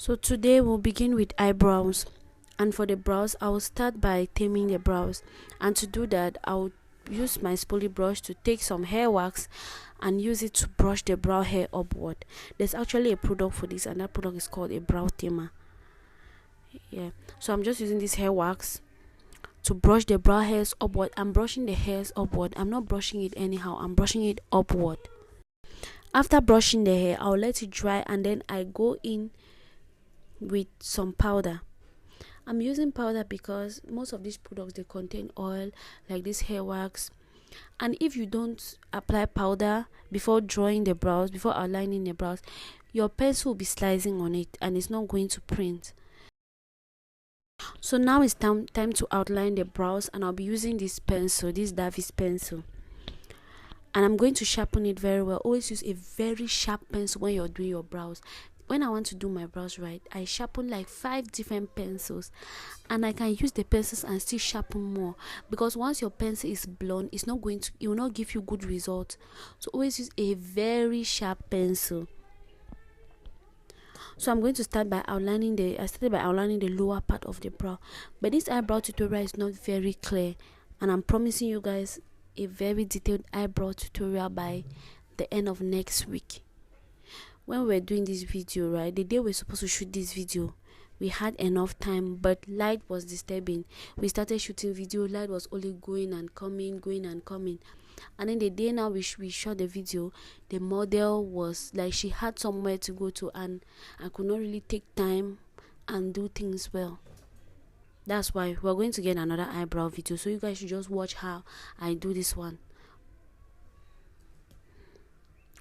So today we'll begin with eyebrows, and for the brows I will start by taming the brows, and to do that I'll use my spoolie brush to take some hair wax and use it to brush the brow hair upward. There's actually a product for this, and that product is called a brow tamer. So I'm just using this hair wax to brush the brow hairs upward. I'm brushing the hairs upward. I'm not brushing it anyhow, I'm brushing it upward. After brushing the hair, I'll let it dry, and then I go in with some powder. I'm using powder because most of these products, they contain oil, like this hair wax, and if you don't apply powder before drawing the brows, before outlining the brows, your pencil will be slicing on it and it's not going to print. So now it's time to outline the brows, and I'll be using this pencil, this Davis pencil, and I'm going to sharpen it very well. Always use a very sharp pencil when you're doing your brows. When I want to do my brows right, I sharpen like 5 different pencils, and I can use the pencils and still sharpen more, because once your pencil is blunt, it will not give you good results. So always use a very sharp pencil. So I'm going to start by outlining the lower part of the brow, but this eyebrow tutorial is not very clear, and I'm promising you guys a very detailed eyebrow tutorial by the end of next week. When we're doing this video, right, the day we're supposed to shoot this video, we had enough time, but light was disturbing. We started shooting video, light was only going and coming, and then the day now we shot the video, the model was like, she had somewhere to go to, and I could not really take time and do things well. That's why we're going to get another eyebrow video, so you guys should just watch how I do this one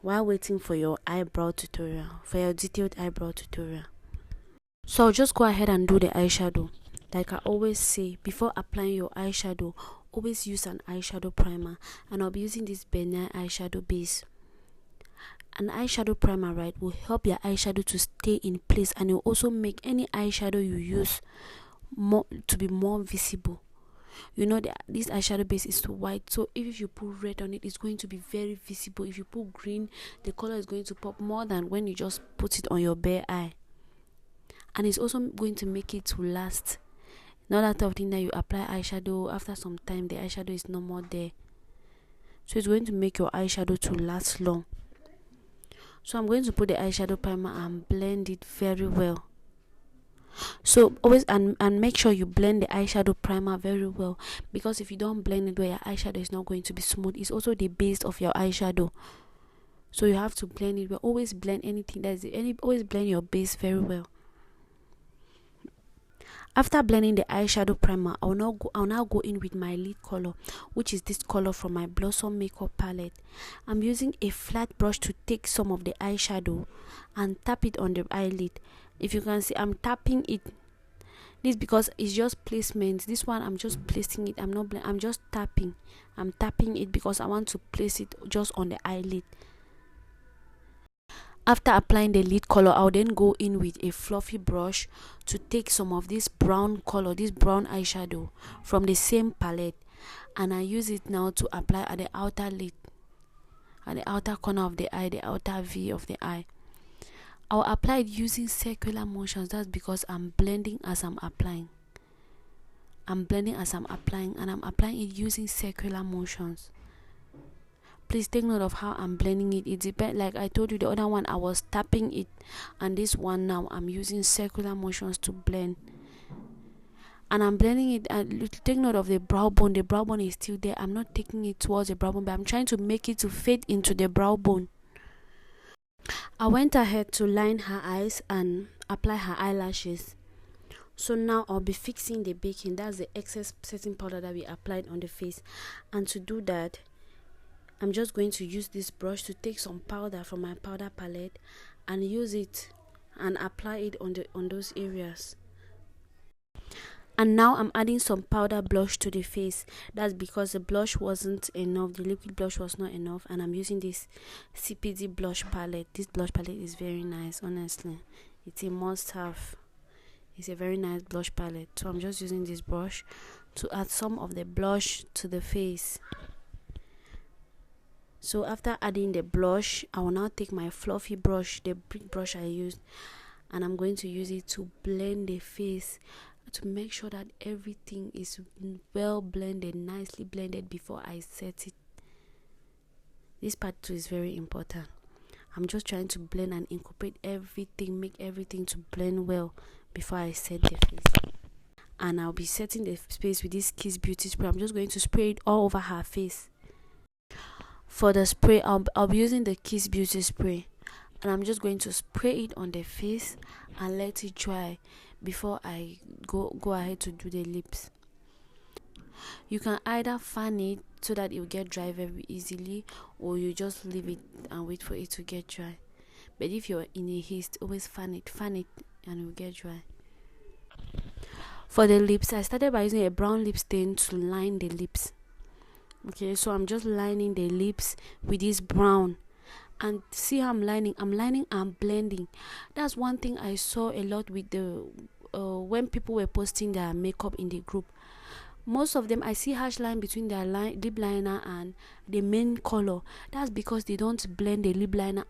while waiting for your eyebrow tutorial, for your detailed eyebrow tutorial. So I'll just go ahead and do the eyeshadow. Like I always say, before applying your eyeshadow, always use an eyeshadow primer, and I'll be using this Benai eyeshadow base. An eyeshadow primer, right, will help your eyeshadow to stay in place, and it will also make any eyeshadow you use to be more visible. You know that this eyeshadow base is white, so if you put red on it, it's going to be very visible. If you put green, the color is going to pop more than when you just put it on your bare eye. And it's also going to make it to last. Not that type of thing that you apply eyeshadow, after some time the eyeshadow is no more there. So it's going to make your eyeshadow to last long. So I'm going to put the eyeshadow primer and blend it very well. So always and make sure you blend the eyeshadow primer very well, because if you don't blend it well, your eyeshadow is not going to be smooth. It's also the base of your eyeshadow, so you have to blend it well. Always blend always blend your base very well. After blending the eyeshadow primer, I'll now go in with my lid color, which is this color from my Blossom makeup palette. I'm using a flat brush to take some of the eyeshadow and tap it on the eyelid. If you can see, I'm tapping it. This because it's just placement. This one I'm just placing it. I'm just tapping. I'm tapping it because I want to place it just on the eyelid. After applying the lid color, I'll then go in with a fluffy brush to take some of this brown color, this brown eyeshadow from the same palette, and I use it now to apply at the outer lid, at the outer corner of the eye, the outer V of the eye. I'll apply it using circular motions. That's because I'm blending as I'm applying. And I'm applying it using circular motions. Please take note of how I'm blending it. It depends. Like I told you, the other one I was tapping it, and this one now I'm using circular motions to blend. And I'm blending it, and take note of the brow bone. The brow bone is still there. I'm not taking it towards the brow bone, but I'm trying to make it to fade into the brow bone. I went ahead to line her eyes and apply her eyelashes. So now I'll be fixing the baking. That's the excess setting powder that we applied on the face, and to do that, I'm just going to use this brush to take some powder from my powder palette and use it and apply it on those areas. And now I'm adding some powder blush to the face. That's because the blush wasn't enough, the liquid blush was not enough, and I'm using this CPD blush palette. This blush palette is very nice, honestly. It's a must have. It's a very nice blush palette. So I'm just using this brush to add some of the blush to the face. So after adding the blush, I will now take my fluffy brush, the big brush I used, and I'm going to use it to blend the face, to make sure that everything is well blended, nicely blended before I set it. This part too is very important. I'm just trying to blend and incorporate everything, make everything to blend well before I set the face. And I'll be setting the face with this Kiss Beauty spray. I'm just going to spray it all over her face. For the spray, I'll be using the Kiss Beauty spray, and I'm just going to spray it on the face and let it dry before I go ahead to do the lips. You can either fan it so that it will get dry very easily, or you just leave it and wait for it to get dry. But if you're in a haste, always fan it and it will get dry. For the lips, I started by using a brown lip stain to line the lips. Okay, so I'm just lining the lips with this brown, and see how I'm lining and blending. That's one thing I saw a lot with the when people were posting their makeup in the group. Most of them, I see harsh line between their lip liner and the main color. That's because they don't blend the lip liner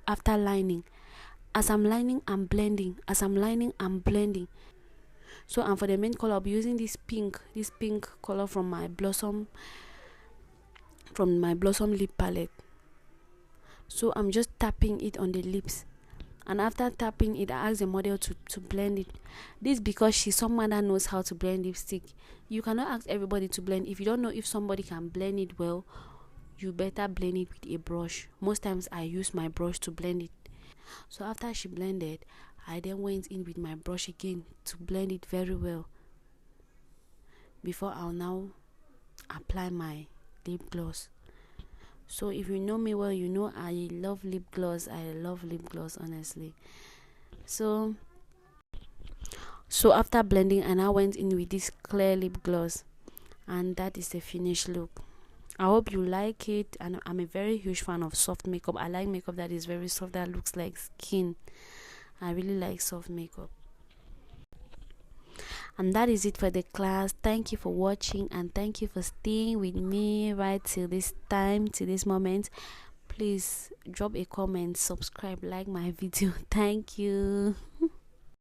after lining. As I'm lining, I'm blending. As I'm lining, I'm blending. So, and for the main color, I'll be using this pink color from my blossom lip palette. So I'm just tapping it on the lips, and after tapping it, I ask the model to blend it. This because she's someone that knows how to blend lipstick. You cannot ask everybody to blend. If you don't know if somebody can blend it well, you better blend it with a brush. Most times I use my brush to blend it. So after she blended, I then went in with my brush again to blend it very well before I'll now apply my lip gloss. So if you know me well, you know I love lip gloss. Honestly. So after blending, I now went in with this clear lip gloss, and that is the finished look. I hope you like it, and I'm a very huge fan of soft makeup. I like makeup that is very soft, that looks like skin. I really like soft makeup. And that is it for the class. Thank you for watching, and thank you for staying with me right till this time, till this moment. Please drop a comment, subscribe, like my video. Thank you.